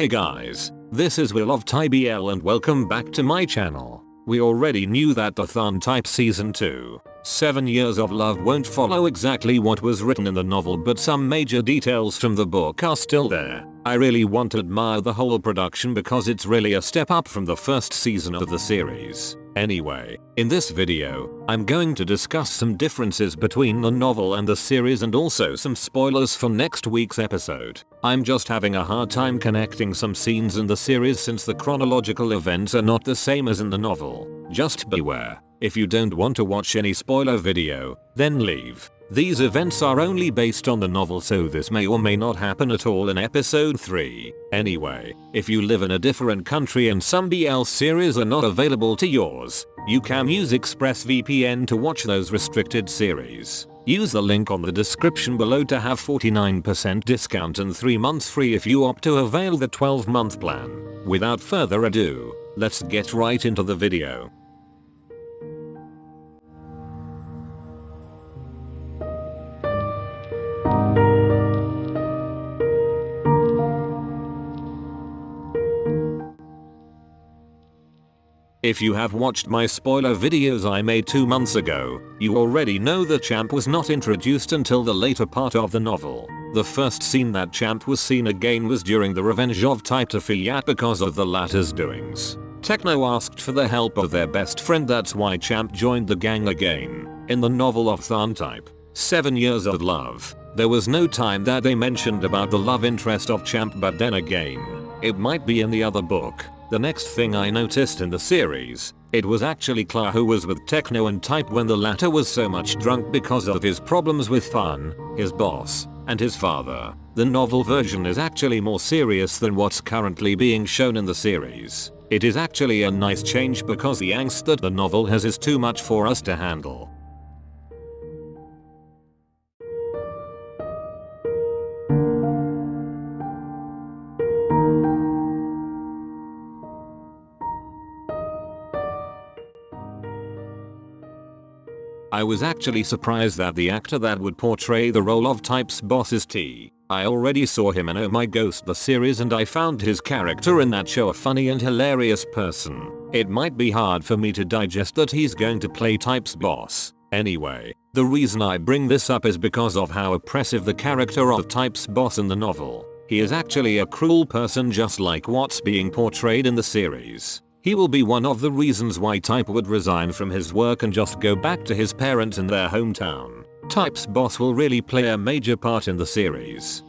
Hey guys, this is Will of TypeBL and welcome back to my channel. We already knew that the TharnType Season 2, 7 Years of Love won't follow exactly what was written in the novel, but some major details from the book are still there. I really want to admire the whole production because it's really a step up from the first season of the series. Anyway, in this video, I'm going to discuss some differences between the novel and the series and also some spoilers for next week's episode. I'm just having a hard time connecting some scenes in the series since the chronological events are not the same as in the novel. Just beware, if you don't want to watch any spoiler video, then leave. These events are only based on the novel, so this may or may not happen at all in episode 3. Anyway, if you live in a different country and some BL series are not available to yours, you can use ExpressVPN to watch those restricted series. Use the link on the description below to have 49% discount and 3 months free if you opt to avail the 12-month plan. Without further ado, let's get right into the video. If you have watched my spoiler videos I made 2 months ago, you already know that Champ was not introduced until the later part of the novel. The first scene that Champ was seen again was during the revenge of Type to Fiat because of the latter's doings. Techno asked for the help of their best friend, that's why Champ joined the gang again. In the novel of TharnType, 7 Years of Love, there was no time that they mentioned about the love interest of Champ, but then again, it might be in the other book. The next thing I noticed in the series, it was actually Claire who was with Techno and Type when the latter was so much drunk because of his problems with Tharn, his boss, and his father. The novel version is actually more serious than what's currently being shown in the series. It is actually a nice change because the angst that the novel has is too much for us to handle. I was actually surprised that the actor that would portray the role of Type's boss is T. I already saw him in Oh My Ghost the series and I found his character in that show a funny and hilarious person. It might be hard for me to digest that he's going to play Type's boss. Anyway, the reason I bring this up is because of how oppressive the character of Type's boss in the novel. He is actually a cruel person just like what's being portrayed in the series. He will be one of the reasons why Type would resign from his work and just go back to his parents in their hometown. Type's boss will really play a major part in the series.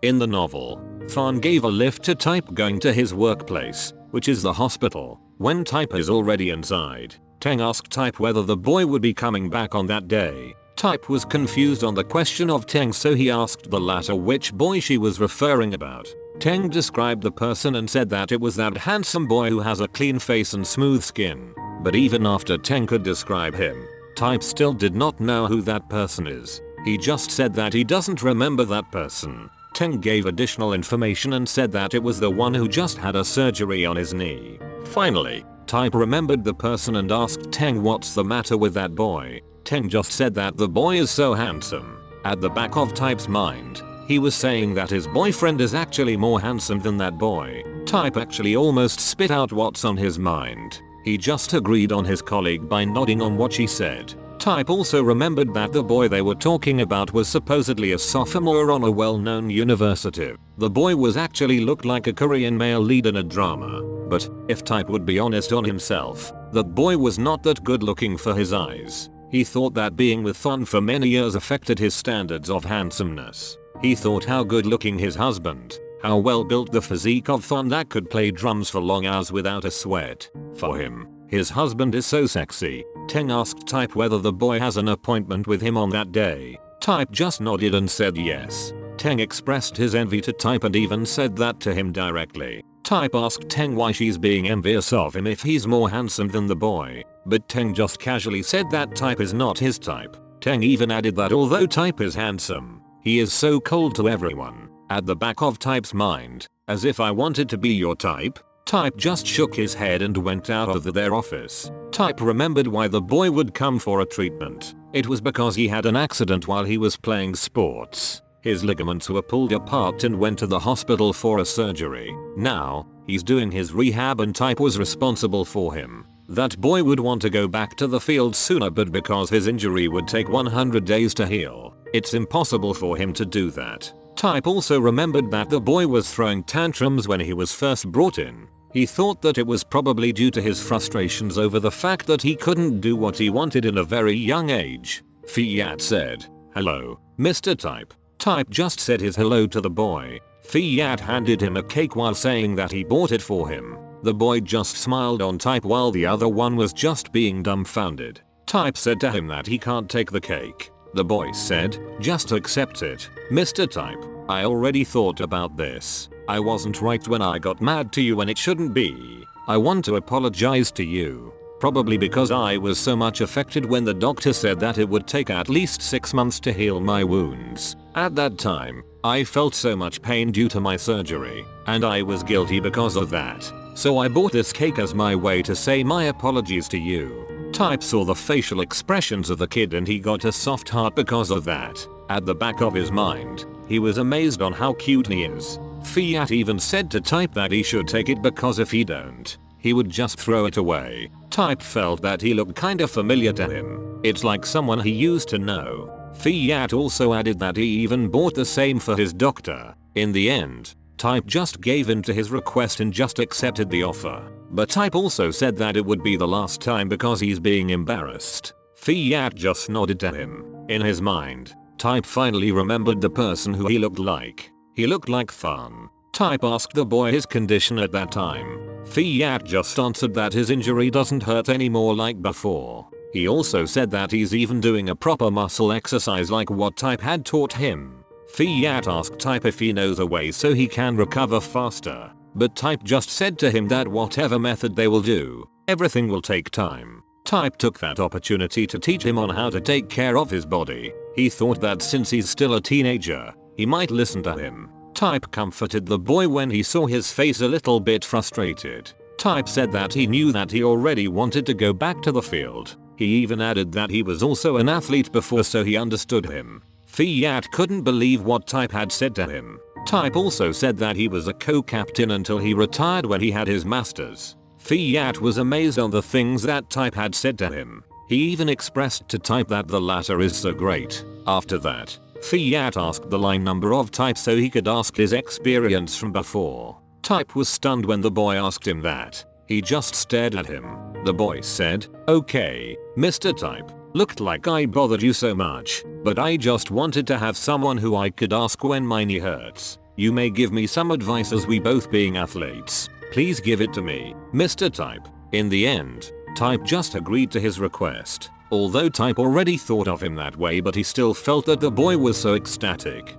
In the novel, Tharn gave a lift to Type going to his workplace, which is the hospital. When Type is already inside, Teng asked Type whether the boy would be coming back on that day. Type was confused on the question of Teng, so he asked the latter which boy she was referring about. Teng described the person and said that it was that handsome boy who has a clean face and smooth skin. But even after Teng could describe him, Type still did not know who that person is. He just said that he doesn't remember that person. Teng gave additional information and said that it was the one who just had a surgery on his knee. Finally, Type remembered the person and asked Teng what's the matter with that boy. Teng just said that the boy is so handsome. At the back of Type's mind, he was saying that his boyfriend is actually more handsome than that boy. Type actually almost spit out what's on his mind. He just agreed on his colleague by nodding on what she said. Type also remembered that the boy they were talking about was supposedly a sophomore on a well-known university. The boy was actually looked like a Korean male lead in a drama. But, if Type would be honest on himself, the boy was not that good looking for his eyes. He thought that being with Tharn for many years affected his standards of handsomeness. He thought how good looking his husband, how well built the physique of Tharn that could play drums for long hours without a sweat. For him, his husband is so sexy. Teng asked Type whether the boy has an appointment with him on that day. Type just nodded and said yes. Teng expressed his envy to Type and even said that to him directly. Type asked Teng why she's being envious of him if he's more handsome than the boy, but Teng just casually said that Type is not his type. Teng even added that although Type is handsome, he is so cold to everyone. At the back of Type's mind, as if I wanted to be your type, Type just shook his head and went out of their office. Type remembered why the boy would come for a treatment. It was because he had an accident while he was playing sports. His ligaments were pulled apart and went to the hospital for a surgery. Now, he's doing his rehab and Type was responsible for him. That boy would want to go back to the field sooner, but because his injury would take 100 days to heal, it's impossible for him to do that. Type also remembered that the boy was throwing tantrums when he was first brought in. He thought that it was probably due to his frustrations over the fact that he couldn't do what he wanted in a very young age. Fiat said, "Hello, Mr. Type." Type just said his hello to the boy. Fiat handed him a cake while saying that he bought it for him. The boy just smiled on Type while the other one was just being dumbfounded. Type said to him that he can't take the cake. The boy said, "Just accept it, Mr. Type. I already thought about this. I wasn't right when I got mad to you when it shouldn't be. I want to apologize to you. Probably because I was so much affected when the doctor said that it would take at least 6 months to heal my wounds. At that time, I felt so much pain due to my surgery, and I was guilty because of that. So I bought this cake as my way to say my apologies to you." Type saw the facial expressions of the kid and he got a soft heart because of that. At the back of his mind, he was amazed on how cute he is. Fiat even said to Type that he should take it because if he don't, he would just throw it away. Type felt that he looked kinda familiar to him. It's like someone he used to know. Fiat also added that he even bought the same for his doctor. In the end, Type just gave in to his request and just accepted the offer. But Type also said that it would be the last time because he's being embarrassed. Fiat just nodded to him. In his mind, Type finally remembered the person who he looked like. He looked like Tharn. Type asked the boy his condition at that time. Fiat just answered that his injury doesn't hurt anymore like before. He also said that he's even doing a proper muscle exercise like what Type had taught him. Fiat asked Type if he knows a way so he can recover faster. But Type just said to him that whatever method they will do, everything will take time. Type took that opportunity to teach him on how to take care of his body. He thought that since he's still a teenager, he might listen to him. Type comforted the boy when he saw his face a little bit frustrated. Type said that he knew that he already wanted to go back to the field. He even added that he was also an athlete before, so he understood him. Fiat couldn't believe what Type had said to him. Type also said that he was a co-captain until he retired when he had his masters. Fiat was amazed on the things that Type had said to him. He even expressed to Type that the latter is so great. After that, Fiat asked the line number of Type so he could ask his experience from before. Type was stunned when the boy asked him that. He just stared at him. The boy said, "Okay, Mr. Type. Looked like I bothered you so much, but I just wanted to have someone who I could ask when my knee hurts. You may give me some advice as we both being athletes. Please give it to me, Mr. Type." In the end, Type just agreed to his request. Although Type already thought of him that way, but he still felt that the boy was so ecstatic.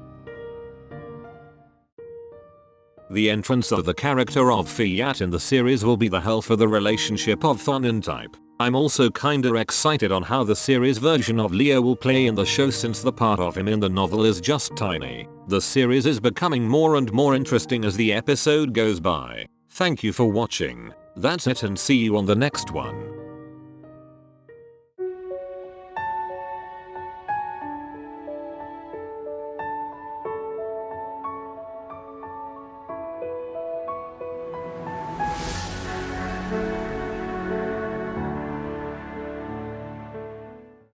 The entrance of the character of Fiat in the series will be the hell for the relationship of Tharn and Type. I'm also kinda excited on how the series version of Leo will play in the show since the part of him in the novel is just tiny. The series is becoming more and more interesting as the episode goes by. Thank you for watching. That's it and see you on the next one.